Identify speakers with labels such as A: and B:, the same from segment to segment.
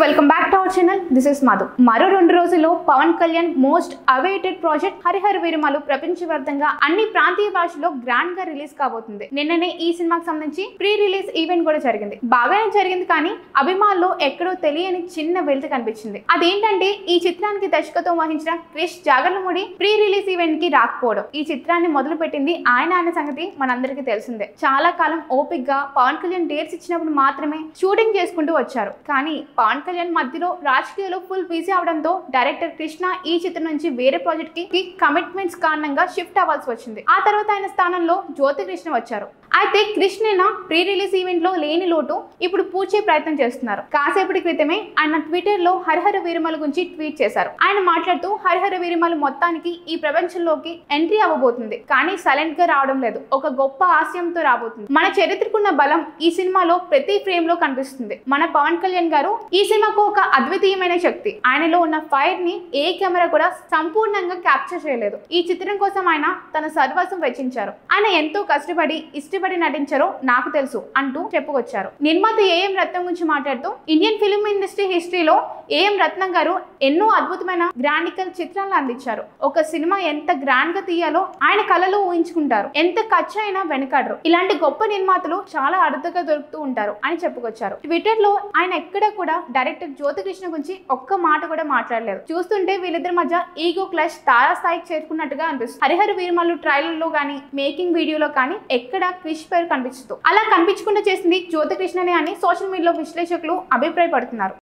A: Welcome back to our channel. This is Madhu. మరో 2 రోజుల్లో Pawan Kalyan most awaited project Harihara Veeramallu ప్రపంచవ్యాప్తంగా అన్ని ప్రాంతీయ భాషల్లో గ్రాండ్ గా రిలీజ్ కాబోతుంది. నిన్ననే ఈ సినిమాకి సంబంధించి ప్రీ రిలీజ్ ఈవెంట్ కూడా జరిగింది. బాగానే జరిగింది, కానీ అభిమానుల్లో ఎక్కడో తెలియని చిన్న వెలితి కనిపించింది. అదేంటంటే ఈ చిత్రానికి దర్శకత్వం వహించిన Krish Jagarlamudi pre release event కి రాకపోవడం. ఈ చిత్రాన్ని మొదలు పెట్టింది ఆయన అనే సంగతి మనందరికీ తెలిసిందే. చాలా కాలం ఓపిక్ గా పవన్ కళ్యాణ్ డేట్స్ ఇచ్చినప్పుడు మాత్రమే షూటింగ్ చేసుకుంటూ వచ్చారు. కానీ పవన్ కళ్యాణ్ మధ్యలో రాజకీయాల్లో ఫుల్ బిజీ అవడంతో డైరెక్టర్ కృష్ణ ఈ చిత్రం నుంచి వేరే ప్రాజెక్ట్ కి కమిట్మెంట్స్ కారణంగా షిఫ్ట్ అవ్వాల్సి వచ్చింది. ఆ తర్వాత ఆయన స్థానంలో జ్యోతి కృష్ణ వచ్చారు. అయితే కృష్ణ ప్రీ రిలీజ్ ఈవెంట్ లో లేని లోటు ఇప్పుడు పూడ్చే ప్రయత్నం చేస్తున్నారు. కాసేపటి క్రితమే ఆయన ట్విట్టర్ లో హరిహర వీరమల గురించి ట్వీట్ చేశారు. ఆయన మాట్లాడుతూ హరిహర వీరమల మొత్తానికి ఈ ప్రపంచంలోకి ఎంట్రీ అవ్వబోతుంది, కానీ సైలెంట్ గా రావడం లేదు. ఒక గొప్ప ఆశయంతో రాబోతుంది. మన చరిత్రకున్న బలం ఈ సినిమాలో ప్రతి ఫ్రేమ్ లో కనిపిస్తుంది. మన పవన్ కళ్యాణ్ గారు ఈ సినిమాకు ఒక అద్వితీయమైన శక్తి. ఆయనలో ఉన్న ఫైర్ ని ఏ కెమెరా కూడా సంపూర్ణంగా క్యాప్చర్ చేయలేదు. ఈ చిత్రం కోసం ఆయన తన సర్వస్వం వెచ్చించారు. ఆయన ఎంతో కష్టపడి ఇష్టపడి నటించారో నాకు తెలుసు అంటూ చెప్పుకొచ్చారు. నిర్మాత ఏఎం రత్నం గురించి మాట్లాడుతూ, ఇండియన్ ఫిల్మ్ ఇండస్ట్రీ హిస్టరీలో ఏఎం రత్నం గారు ఎన్నో అద్భుతమైన గ్రాండికల్ చిత్రాలను అందించారు. ఒక సినిమా ఎంత గ్రాండ్ గా తీయాలో ఆయన కళలో ఊహించుకుంటారు. ఎంత ఖర్చు అయినా వెనకాడరు. ఇలాంటి గొప్ప నిర్మాతలు చాలా అరుదుగా దొరుకుతూ ఉంటారు అని చెప్పుకొచ్చారు. ట్విట్టర్ లో ఆయన ఎక్కడ కూడా డైరెక్టర్ జ్యోతి కృష్ణ గురించి ఒక్క మాట కూడా మాట్లాడలేదు. చూస్తుంటే వీళ్ళిద్దరి మధ్య ఈగో క్లాష్ తారాస్థాయికి చేరుకున్నట్టుగా అనిపిస్తుంది. హరిహర వీరమలు ట్రైలర్ లో గానీ మేకింగ్ వీడియోలో కానీ ఎక్కడ క్రిష్ పేరు కనిపిస్తూ అలా కనిపించకుండా చేసింది జ్యోతి కృష్ణనే అని సోషల్ మీడియాలో విశ్లేషకులు అభిప్రాయపడుతున్నారు.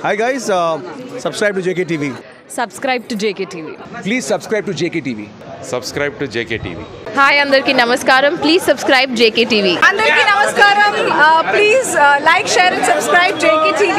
B: Hi guys, subscribe to JKTV.
C: Subscribe to JKTV.
B: Please subscribe to JKTV.
D: Subscribe to JKTV.
C: Hi, Andarki Namaskaram. Please subscribe JKTV.
E: Andarki Namaskaram. Please like, share and subscribe JKTV.